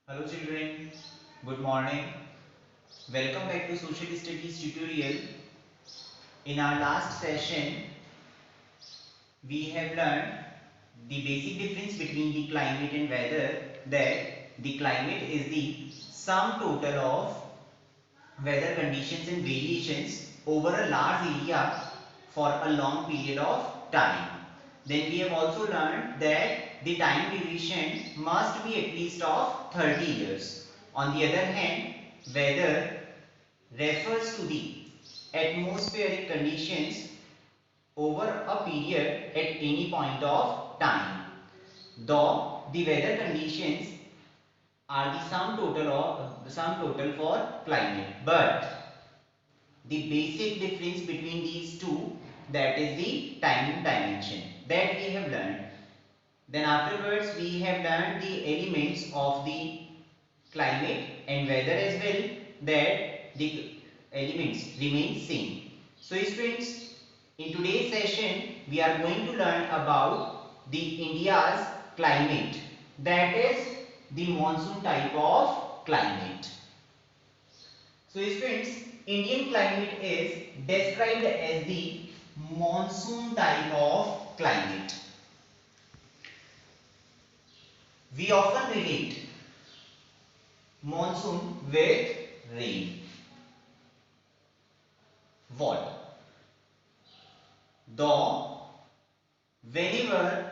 Hello children, good morning. Welcome back to Social Studies tutorial. In our last session, we have learned the basic difference between the climate and weather, that the climate is the sum total of weather conditions and variations over a large area for a long period of time. Then we have also learned that the time duration must be at least of 30 years. On the other hand, weather refers to the atmospheric conditions over a period at any point of time. Though the weather conditions are the sum total for climate, but the basic difference between these two, that is the time dimension, that we have learned. Then afterwards we have learned the elements of the climate and weather as well, that the elements remain same. So students, in today's session we are going to learn about the India's climate, that is the monsoon type of climate. So students, Indian climate is described as the monsoon type of climate. We often relate monsoon with rain. What? Though whenever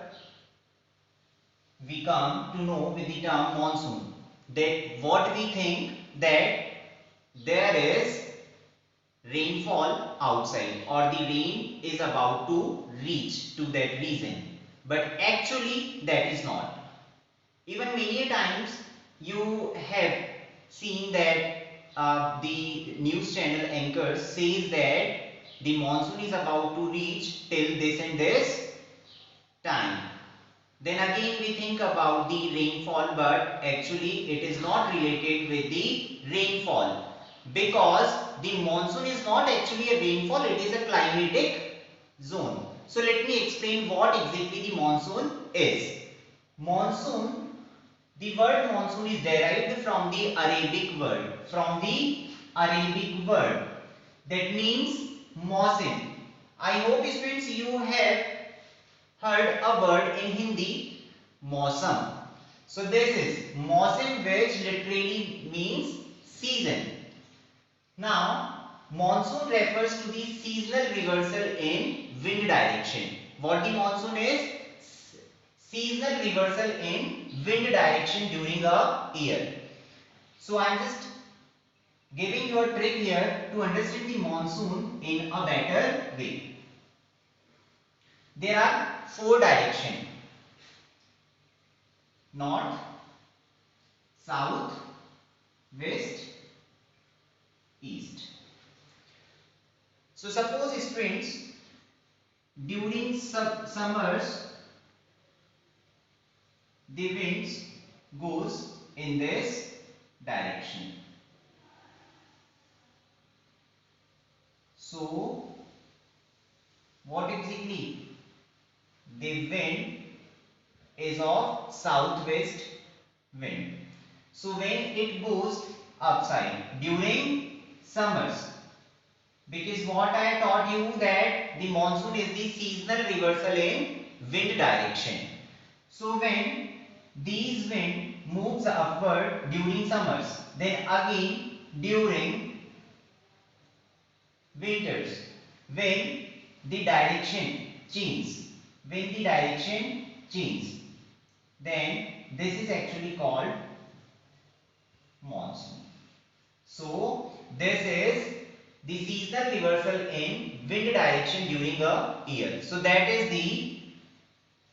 we come to know with the term monsoon, that what we think that there is rainfall outside or the rain is about to reach to that region, but actually that is not. Even many times you have seen that the news channel anchors says that the monsoon is about to reach till this and this time. Then again we think about the rainfall, but actually it is not related with the rainfall, because the monsoon is not actually a rainfall, it is a climatic zone. So let me explain what exactly the monsoon is. Monsoon, the word monsoon is derived from the Arabic word, that means mausim. I hope students you have heard a word in Hindi, mausam. So this is mausam, which literally means season. Now monsoon refers to the seasonal reversal in wind direction. What the monsoon is? Seasonal reversal in wind direction during a year. So I am just giving you a trick here to understand the monsoon in a better way. There are four directions: north, south, west, east. So suppose students, during summers the winds goes in this direction. So what exactly? The wind is of southwest wind. So when it goes upside during summers, because what I taught you that the monsoon is the seasonal reversal in wind direction. So when these wind moves upward during summers, then again during winters, when the direction changes, then this is actually called monsoon. So this is the seasonal reversal in wind direction during a year. So that is the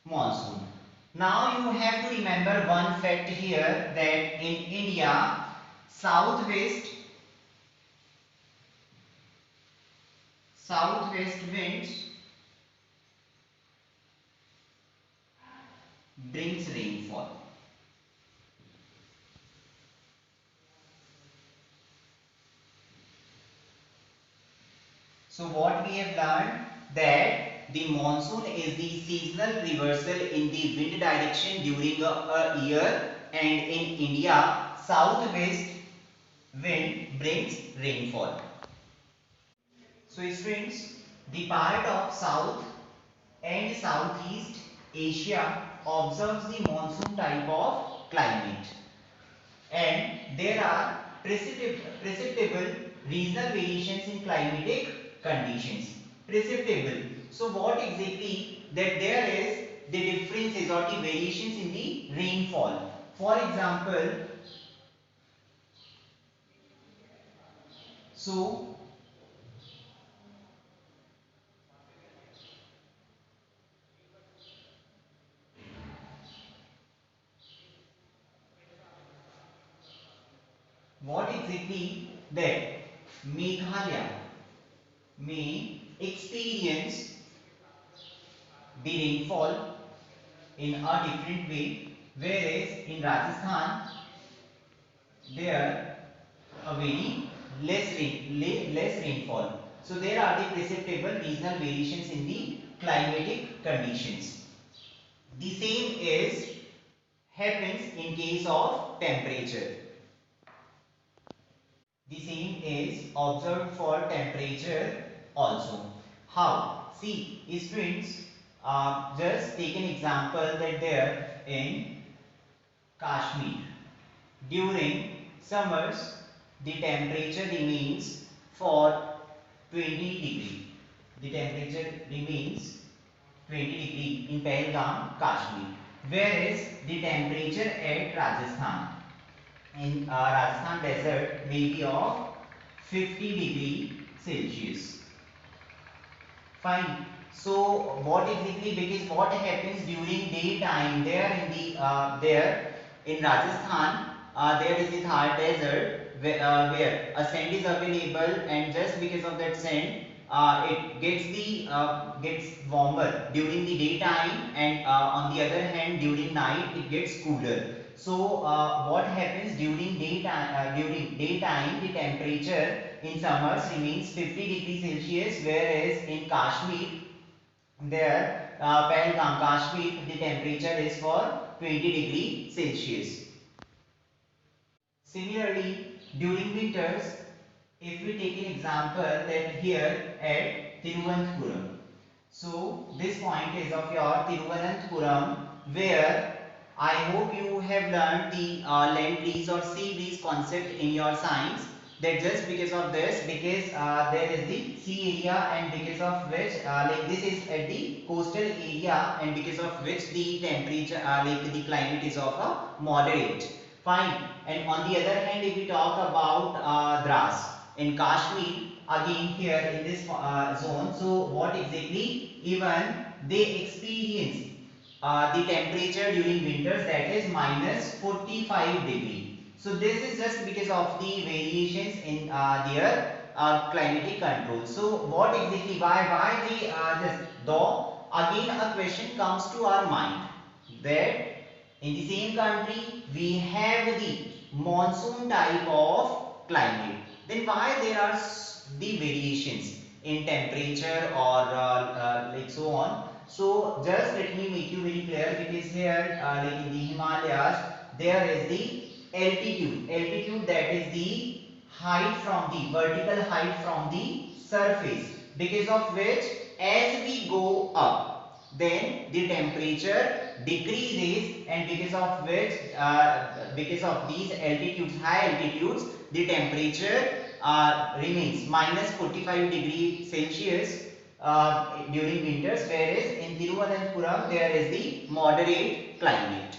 monsoon. Now you have to remember one fact here, that in India, southwest winds brings rainfall. So what we have learned, that the monsoon is the seasonal reversal in the wind direction during a year, and in India southwest wind brings rainfall. So students, the part of South and Southeast Asia observes the monsoon type of climate, and there are perceptible regional variations in climatic conditions. Perceptible. So what exactly that there is the differences or the variations in the rainfall. For example, so what exactly that Meghalaya may experience the rainfall in a different way, whereas in Rajasthan there a very less rainfall. So there are the perceptible regional variations in the climatic conditions. The same is happens in case of temperature. The same is observed for temperature also. How? See, students, just take an example that there in Kashmir, during summers, the temperature remains for 20 degree. The temperature remains 20 degree in Pahalgam, Kashmir. Whereas the temperature at Rajasthan, in Rajasthan desert, may be of 50 degree Celsius. Fine. So what exactly, because what happens during daytime there in the there in Rajasthan, there is the Thar desert where a sand is available, and just because of that sand it gets warmer during the daytime, and on the other hand during night it gets cooler. So what happens during daytime the temperature in summers remains 50 degrees Celsius, whereas in Kashmir there Pahalgam Kashmir the temperature is for 20 degree Celsius. Similarly, during winters, if we take an example that here at Thiruvananthapuram. So this point is of your Thiruvananthapuram, where I hope you have learned the land breeze or sea breeze concept in your science. That just because of this, because there is the sea area, and because of which like this is at the coastal area, and because of which the temperature like the climate is of a moderate. Fine. And on the other hand, if we talk about Dras in Kashmir, again here in this zone, so what exactly? Even they experience the temperature during winters, that is minus 45 degree. So this is just because of the variations in their climatic control. So what exactly, why they just, though again a question comes to our mind that in the same country we have the monsoon type of climate, then why there are the variations in temperature or like so on. So just let me make you very clear, because here like in the Himalayas there is the altitude, that is the height from the vertical height from the surface, because of which as we go up then the temperature decreases, and because of these altitudes, high altitudes, the temperature remains minus 45 degree Celsius during winters, whereas in Thiruvananthapuram there is the moderate climate.